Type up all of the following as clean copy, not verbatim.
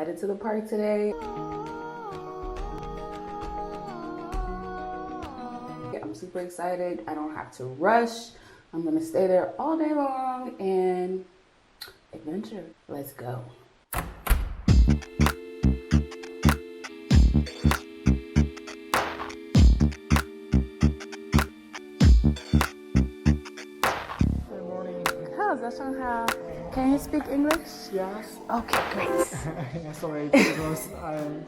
headed to the park today. I'm super excited. I don't have to rush. I'm gonna stay there all day long and adventure. Let's go. Shanghai. Can you speak English? Yes. Okay, great. Sorry, because I'm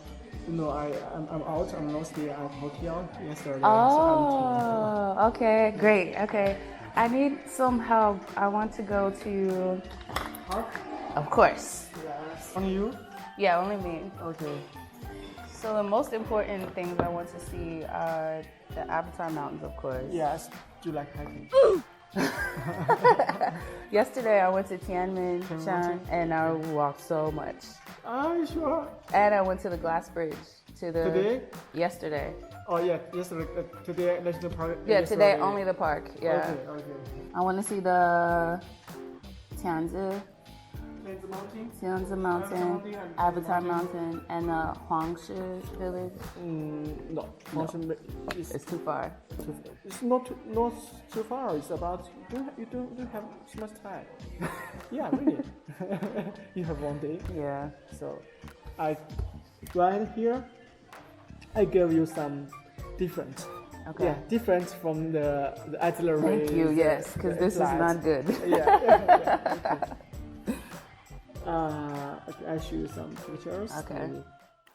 out. I'm mostly at hotel yesterday. Oh, okay, great. Okay, I need some help. I want to go to Park? Of course. Yes. Only you? Yeah, only me. Okay. So the most important things I want to see are the Avatar Mountains, of course. Yes. Do you like hiking? Yesterday I went to Tiananmen and I walked so much. Are you sure? And I went to the glass bridge. Today? Yesterday. Oh yeah, yesterday. Today national park. Yeah, yesterday. today only the park. Yeah. Okay. I want to see the Tianzi Mountain, Avatar Mountain, and the Huangshi village. No. It's too far. It's not too far. It's about you don't have so much time. Yeah, really. You have one day. Yeah. So, right here, I give you some different. Okay. Yeah, different from the itinerary. Thank you. Yes, because this is not good. Yeah. Okay, I show you some pictures. Okay.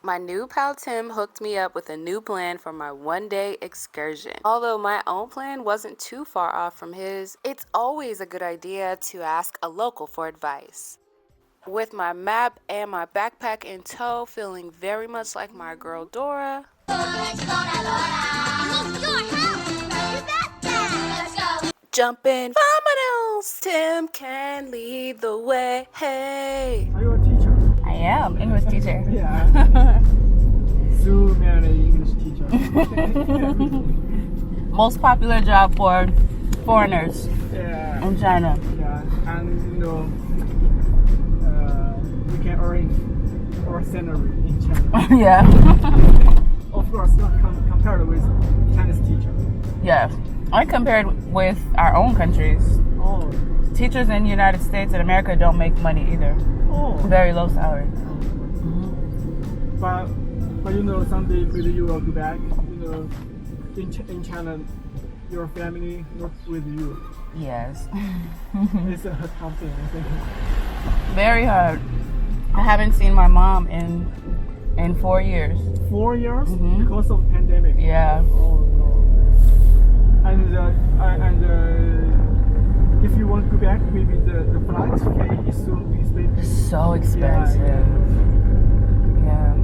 My new pal Tim hooked me up with a new plan for my one-day excursion. Although my own plan wasn't too far off from his, it's always a good idea to ask a local for advice. With my map and my backpack in tow, feeling very much like my girl Dora. Jumping fundamentals, Tim can lead the way. Hey. Are you a teacher? I am English teacher. Yeah. So many English teachers. Most popular job for foreigners in China. Yeah, and we can earn our salary in China. Yeah. Of course, not compared with Chinese teacher. Yeah. I compared with our own countries. Oh. Teachers in the United States and America don't make money either. Oh. Very low salary. But someday maybe you will go back. In China, your family not with you. Yes. It's a tough thing, I think. Very hard. I haven't seen my mom in 4 years. 4 years? Mm-hmm. Because of pandemic? Yeah. Oh no. And if you want to go back, maybe the flight ticket is so expensive. So expensive. Yeah.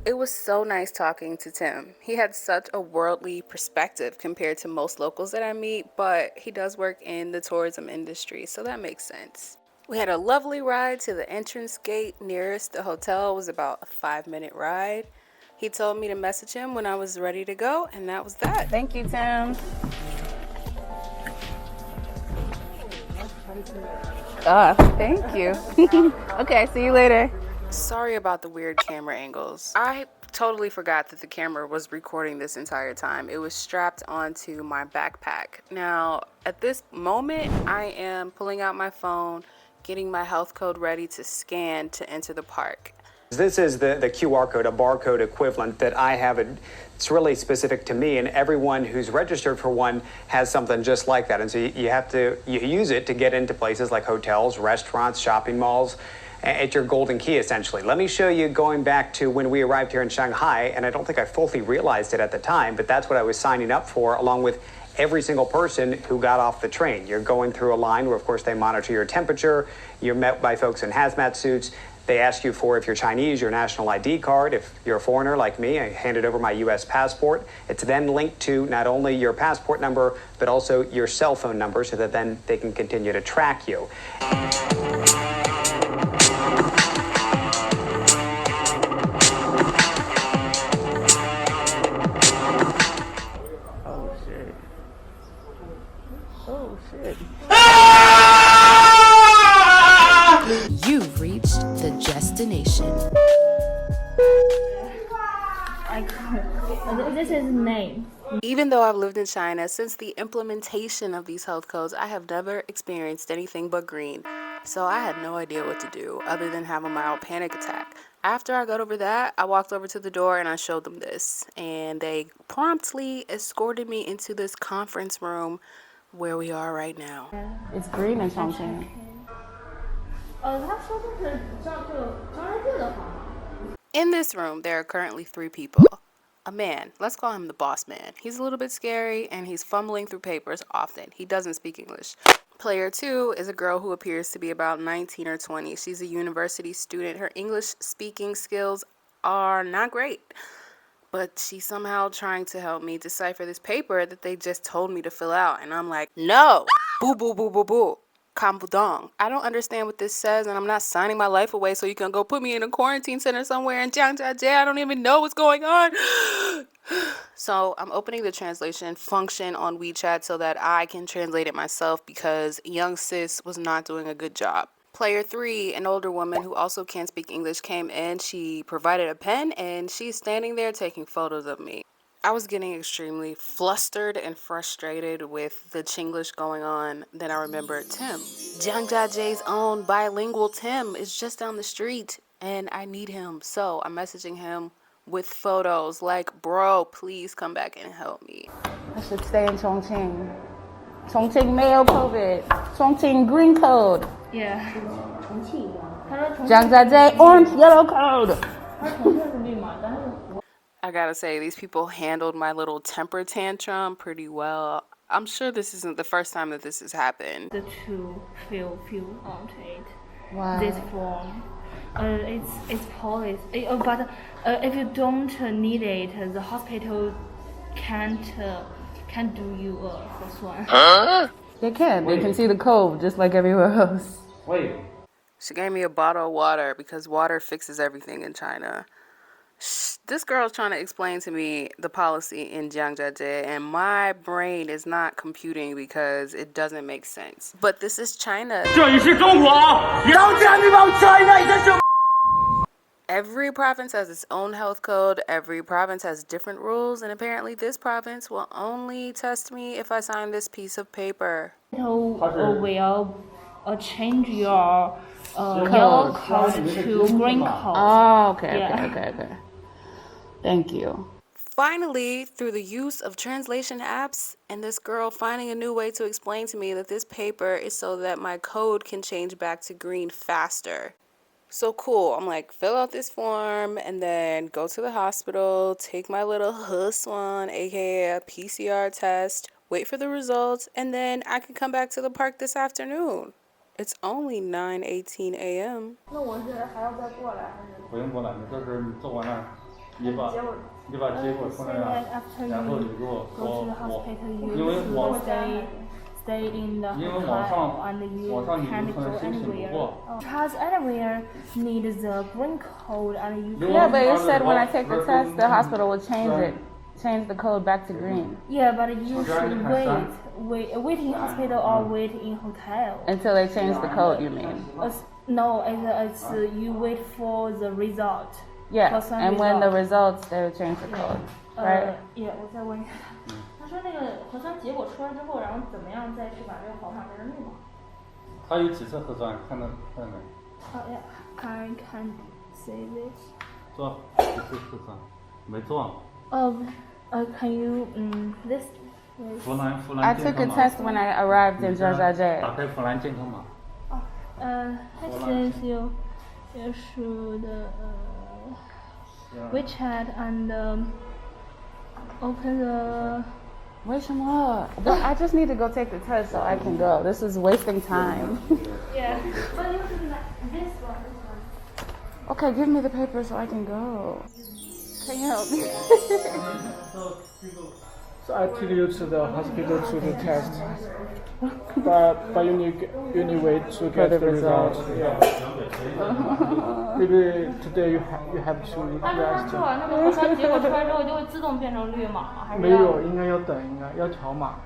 It was so nice talking to Tim. He had such a worldly perspective compared to most locals that I meet, but he does work in the tourism industry, so that makes sense. We had a lovely ride to the entrance gate nearest the hotel. It was about a 5-minute ride. He told me to message him when I was ready to go, and that was that. Thank you, Tim. Thank you. Okay, see you later. Sorry about the weird camera angles. I totally forgot that the camera was recording this entire time. It was strapped onto my backpack. Now, at this moment, I am pulling out my phone, getting my health code ready to scan to enter the park. This is the QR code, a barcode equivalent that I have. It's really specific to me, and everyone who's registered for one has something just like that. And so you use it to get into places like hotels, restaurants, shopping malls. It's your golden key, essentially. Let me show you going back to when we arrived here in Shanghai, and I don't think I fully realized it at the time, but that's what I was signing up for, along with every single person who got off the train. You're going through a line where, of course, they monitor your temperature. You're met by folks in hazmat suits. They ask you for, if you're Chinese, your national ID card. If you're a foreigner like me, I handed over my U.S. passport. It's then linked to not only your passport number, but also your cell phone number, so that then they can continue to track you. Oh, shit. Oh, shit. You've reached the destination. This is name. Even though I've lived in China, since the implementation of these health codes, I have never experienced anything but green. So I had no idea what to do other than have a mild panic attack. After I got over that, I walked over to the door and I showed them this. And they promptly escorted me into this conference room where we are right now. It's green in Chongqing. 他说的是张家界的话。 In this room, there are currently 3 people. A man, let's call him the boss man. He's a little bit scary and he's fumbling through papers often. He doesn't speak English. Player 2 is a girl who appears to be about 19 or 20. She's a university student. Her English speaking skills are not great, but she's somehow trying to help me decipher this paper that they just told me to fill out. And I'm like, no, boo, boo, boo, boo, boo. Kampudong. I don't understand what this says, and I'm not signing my life away so you can go put me in a quarantine center somewhere in Zhangjiajie. I don't even know what's going on. So I'm opening the translation function on WeChat so that I can translate it myself because young sis was not doing a good job. Player 3, an older woman who also can't speak English, came in. She provided a pen, and she's standing there taking photos of me. I was getting extremely flustered and frustrated with the Chinglish going on. Then I remembered Tim. Zhangjiajie's own bilingual Tim is just down the street and I need him. So I'm messaging him with photos like, bro, please come back and help me. I should stay in Chongqing. Chongqing mail COVID. Chongqing green code. Yeah. 重庆。他说重庆。 Zhangjiajie orange yellow code. 他重庆是绿码，但是。 I gotta say, these people handled my little temper tantrum pretty well. I'm sure this isn't the first time that this has happened. The two fill out it. Wow. This form. It's policy. But if you don't need it, the hospital can't do you first one. They can. They can see the code just like everywhere else. Wait. She gave me a bottle of water because water fixes everything in China. This girl's trying to explain to me the policy in Zhangjiajie, and my brain is not computing because it doesn't make sense. But this is China. Every province has its own health code. Every province has different rules, and apparently this province will only test me if I sign this piece of paper. Will change your yellow code to green code. Oh, okay, Yeah. okay. Thank you. Finally, through the use of translation apps and this girl finding a new way to explain to me that this paper is so that my code can change back to green faster. So cool. I'm like, fill out this form and then go to the hospital, take my little one, aka a PCR test, wait for the results, and then I can come back to the park this afternoon. It's only 9:18 a.m. 那我是还要再过来还是？不用过来，你这是你做完了，你把结果出来了，然后你给我说因为网 stay in the 因为 hotel and 网上 you 你 can't 不可 go 能申请不 anywhere. 过。 Because anywhere needs the green code and you Yeah, can. but you said when I take the test, the hospital will change the code back to green Yeah, but you should wait in hospital or wait in hotel. until they change the code. You mean? No, it's you wait for the result. Yeah, For some and when the result. results, they will change the code, right? Yeah, 我再问一下他。他说那个核酸结果出来之后，然后怎么样再去把这个跑上这个密码？他有几次核酸？看到没？ Yeah, I can say this. 做几次核酸？没做。Can you this? 湖南 I 健 took a 康码。 test when I arrived in 打 Zhangjiajie. 开湖南健康码。It says you should WeChat and open the. 为什么? Well, I just need to go take the test so I can go. This is wasting time. Yeah, but you should like this one. Okay, give me the paper so I can go. Can you help me? So I take you to the hospital to the test. But you need wait to get the result. Yeah. Maybe today you have to 但是他 rest. 做完那个核酸结果出来之后，就会自动变成绿码吗？还是没有，应该要等，要条码。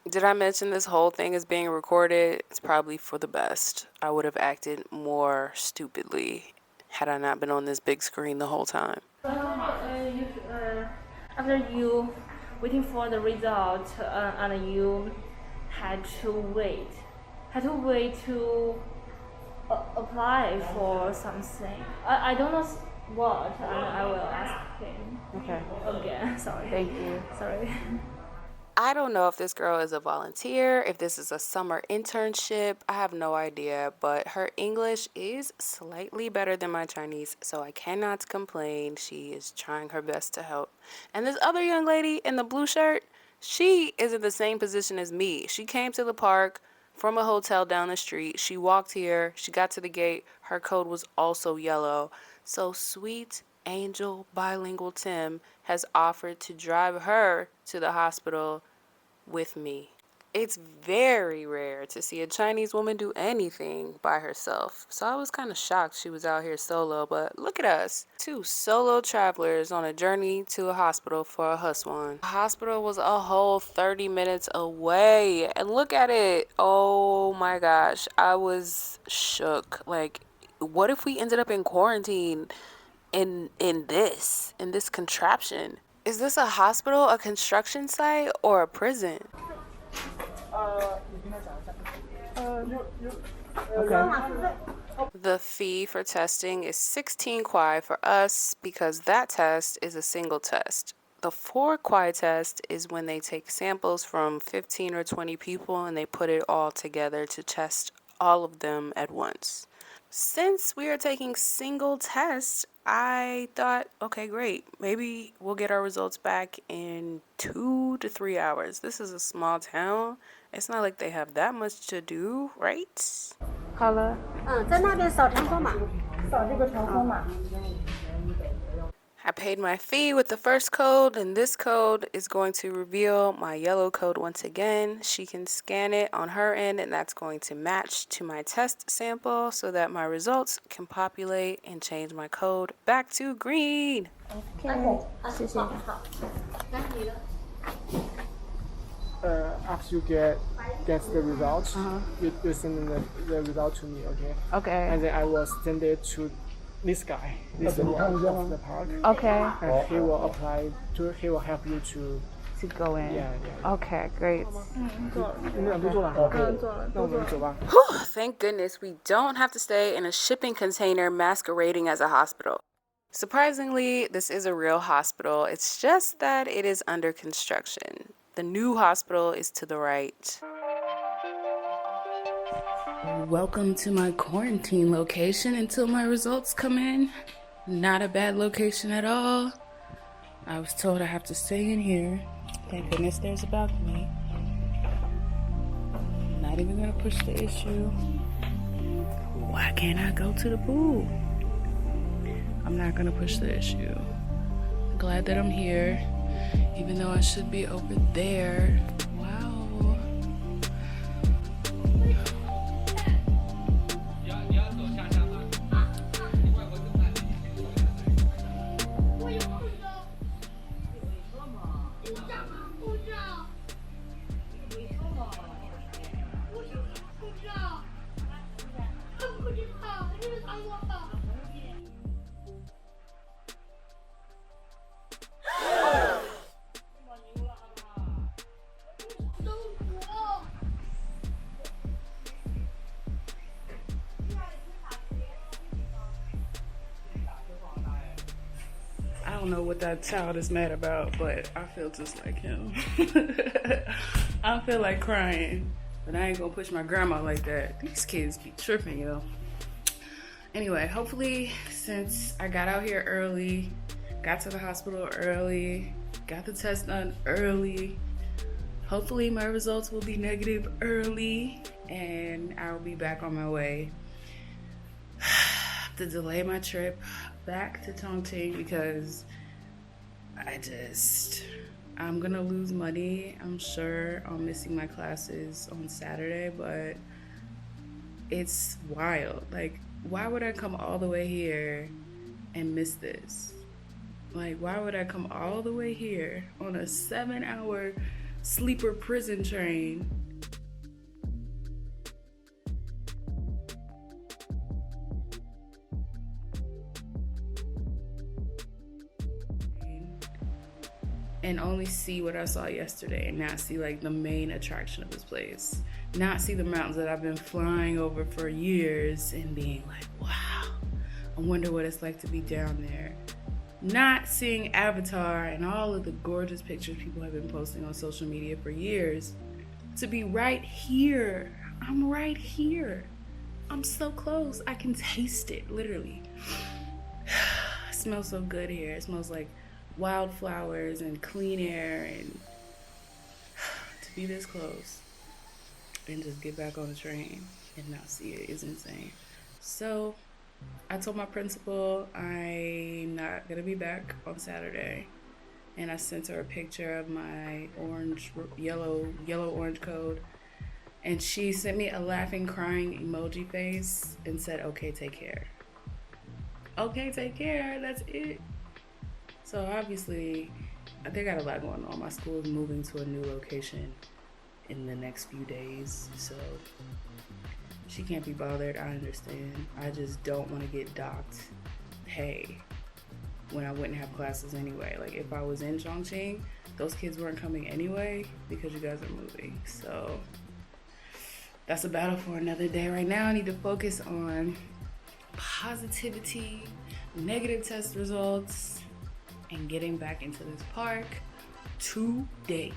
Did I mention this whole thing is being recorded? It's probably for the best. I would have acted more stupidly had I not been on this big screen the whole time. After you waiting for the result, and you had to wait to apply for something. I don't know what, and I will ask him Okay. again. Sorry. Thank you. Sorry. I don't know if this girl is a volunteer, if this is a summer internship. I have no idea, but her English is slightly better than my Chinese, so I cannot complain. She is trying her best to help. And this other young lady in the blue shirt, she is in the same position as me. She came to the park from a hotel down the street. She walked here. She got to the gate. Her code was also yellow. So sweet Angel Bilingual Tim has offered to drive her to the hospital with me. It's very rare to see a Chinese woman do anything by herself, so I was kind of shocked she was out here solo, but look at us. 2 solo travelers on a journey to a hospital for a huswan. The hospital was a whole 30 minutes away, and look at it. Oh my gosh, I was shook. Like, what if we ended up in quarantine in this contraption? Is this a hospital, a construction site, or a prison? The fee for testing is 16 kwai for us because that test is a single test. The 4 kwai test is when they take samples from 15 or 20 people and they put it all together to test all of them at once. Since we are taking single tests, I thought, okay, great. Maybe we'll get our results back in 2 to 3 hours. This is a small town. It's not like they have that much to do, right? Color. 在那边扫场所码，扫这个场所码。 I paid my fee with the first code, and this code is going to reveal my yellow code once again. She can scan it on her end, and that's going to match to my test sample so that my results can populate and change my code back to green. Okay. 谢谢。 After you get the results, you send the result to me, okay? Okay. And then I will send it to this guy, this one of the park. Okay. And he will apply to. He will help you to. To go in. Yeah. Okay, great. 你俩都做了。那我们走吧。 Whew, thank goodness we don't have to stay in a shipping container masquerading as a hospital. Surprisingly, this is a real hospital. It's just that it is under construction. The new hospital is to the right. Welcome to my quarantine location until my results come in. Not a bad location at all. I was told I have to stay in here. Thank goodness there's a balcony. Not even gonna push the issue. Why can't I go to the pool? I'm not gonna push the issue. I'm glad that I'm here, even though I should be over there. Wow. I don't know what that child is mad about, but I feel just like him. I feel like crying, but I ain't gonna push my grandma like that. These kids be tripping, yo. Anyway, hopefully, since I got out here early, got to the hospital early, got the test done early, hopefully my results will be negative early, and I'll be back on my way. I have to delay my trip back to Chongqing because I'm gonna lose money, I'm sure, on missing my classes on Saturday, but it's wild. Like, why would I come all the way here and miss this? Like, why would I come all the way here on a 7-hour sleeper prison train? and only see what I saw yesterday and not see like the main attraction of this place. Not see the mountains that I've been flying over for years and being like, wow, I wonder what it's like to be down there. Not seeing Avatar and all of the gorgeous pictures people have been posting on social media for years, to be right here. I'm right here. I'm so close. I can taste it, literally. It smells so good here. It smells like wildflowers and clean air, and to be this close and just get back on the train and not see it is insane. So I told my principal I'm not gonna be back on Saturday, and I sent her a picture of my yellow-orange code, and she sent me a laughing, crying emoji face and said, okay, take care. Okay, take care, that's it. So obviously, they got a lot going on. My school is moving to a new location in the next few days, so she can't be bothered. I understand. I just don't want to get docked pay when I wouldn't have classes anyway. Like, if I was in Zhangjiajie, those kids weren't coming anyway because you guys are moving. So that's a battle for another day. Right now, I need to focus on positivity, negative test results, and getting back into this park today.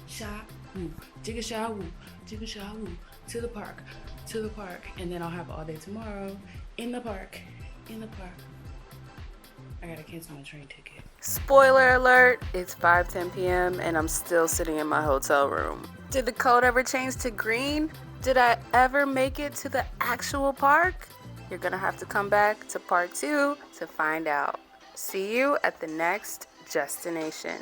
Sha woo, jigga sha woo, to the park, and then I'll have all day tomorrow in the park. I gotta cancel my train ticket. Spoiler alert, it's 5:10 p.m. and I'm still sitting in my hotel room. Did the code ever change to green? Did I ever make it to the actual park? You're gonna have to come back to part 2 to find out. See you at the next destination.